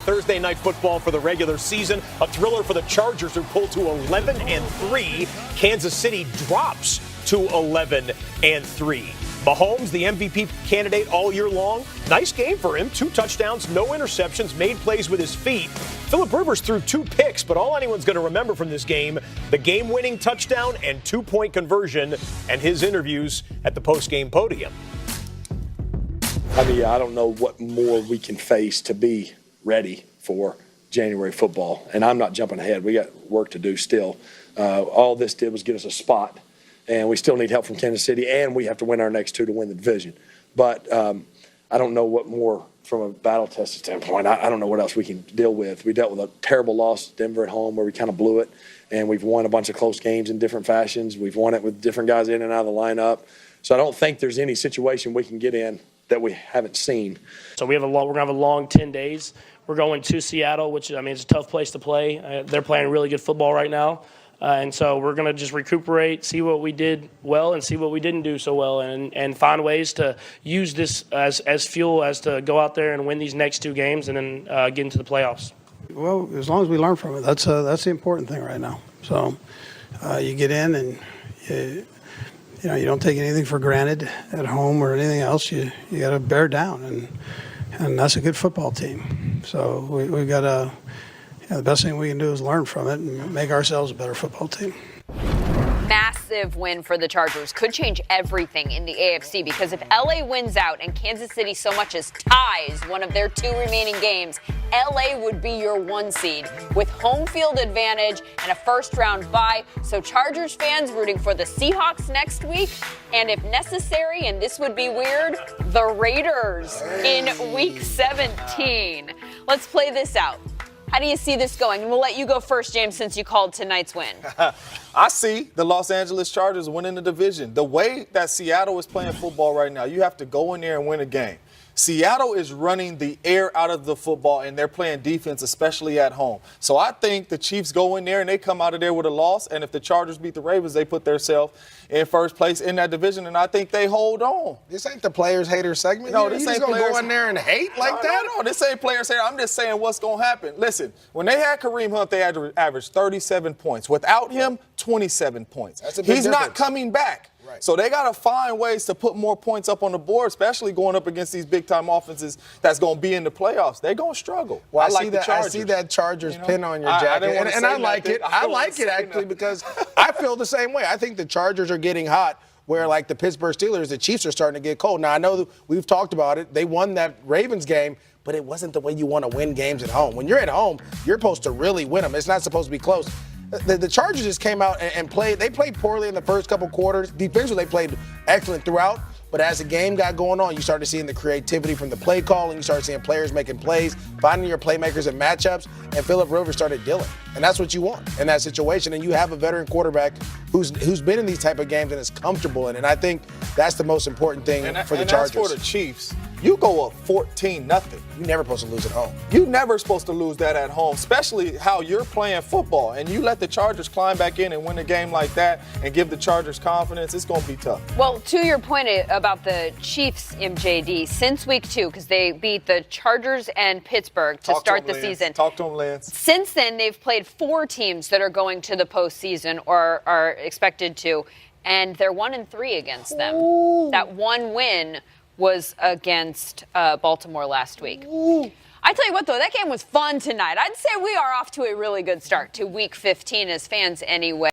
Thursday night football for the regular season. A thriller for the Chargers, who pulled to 11-3. Kansas City drops to 11-3. Mahomes, the MVP candidate all year long. Nice game for him. 2 touchdowns, no interceptions, made plays with his feet. Phillip Rivers threw 2 picks, but all anyone's going to remember from this game, the game-winning touchdown and 2-point conversion, and his interviews at the post-game podium. I mean, I don't know what more we can face to be ready for January football. And I'm not jumping ahead. We got work to do still. All this did was get us a spot. And we still need help from Kansas City. And we have to win our next 2 to win the division. But I don't know what more from a battle tested standpoint. I don't know what else we can deal with. We dealt with a terrible loss to Denver at home where we kind of blew it. And we've won a bunch of close games in different fashions. We've won it with different guys in and out of the lineup. So I don't think there's any situation we can get in that we haven't seen. So we're going to have a long 10 days. We're going to Seattle, which, I mean, it's a tough place to play. They're playing really good football right now. And so we're going to just recuperate, see what we did well and see what we didn't do so well, and find ways to use this as fuel as to go out there and win these next 2 games and then get into the playoffs. Well, as long as we learn from it, that's the important thing right now. So you get in and you don't take anything for granted at home or anything else. You got to bear down, and that's a good football team. So we've got to. The best thing we can do is learn from it and make ourselves a better football team. Massive win for the Chargers could change everything in the AFC, because if LA wins out and Kansas City so much as ties one of their 2 remaining games, LA would be your 1 seed with home field advantage and a first-round bye. So Chargers fans rooting for the Seahawks next week, and if necessary, and this would be weird, the Raiders in Week 17. Let's play this out. How do you see this going? We'll let you go first, James, since you called tonight's win. I see the Los Angeles Chargers winning the division. The way that Seattle is playing football right now, you have to go in there and win a game. Seattle is running the air out of the football, and they're playing defense, especially at home. So I think the Chiefs go in there and they come out of there with a loss. And if the Chargers beat the Ravens, they put themselves in first place in that division, and I think they hold on. This ain't the players hater segment. No, this ain't gonna players. Go in there and hate like that. No, this ain't players hater. I'm just saying what's gonna happen. Listen, when they had Kareem Hunt, they had to average 37 points. Without him, 27 points. That's a big He's difference. not coming back. Right. So they got to find ways to put more points up on the board, especially going up against these big-time offenses that's going to be in the playoffs. They're going to struggle. Well, I see that Chargers pin on your jacket, and I like it. I like it, actually, because I feel the same way. I think the Chargers are getting hot, where, like the Pittsburgh Steelers, the Chiefs are starting to get cold. Now, I know that we've talked about it. They won that Ravens game, but it wasn't the way you want to win games at home. When you're at home, you're supposed to really win them. It's not supposed to be close. The Chargers just came out and played. They played poorly in the first couple quarters. Defensively, they played excellent throughout. But as the game got going on, you started seeing the creativity from the play calling. You started seeing players making plays, finding your playmakers and matchups. And Phillip Rivers started dealing. And that's what you want in that situation. And you have a veteran quarterback who's been in these type of games and is comfortable in it. And I think that's the most important thing for the Chargers. And as for the Chiefs, you go up 14-0. You're never supposed to lose at home. You're never supposed to lose that at home, especially how you're playing football. And you let the Chargers climb back in and win a game like that and give the Chargers confidence, it's going to be tough. Well, to your point about the Chiefs, MJD, since week 2, because they beat the Chargers and Pittsburgh to start the season. Talk to them, Lance. Since then, they've played 4 teams that are going to the postseason or are expected to, and they're 1-3 against them. Ooh. That one win was against Baltimore last week. Ooh. I tell you what, though, that game was fun tonight. I'd say we are off to a really good start to Week 15 as fans anyway.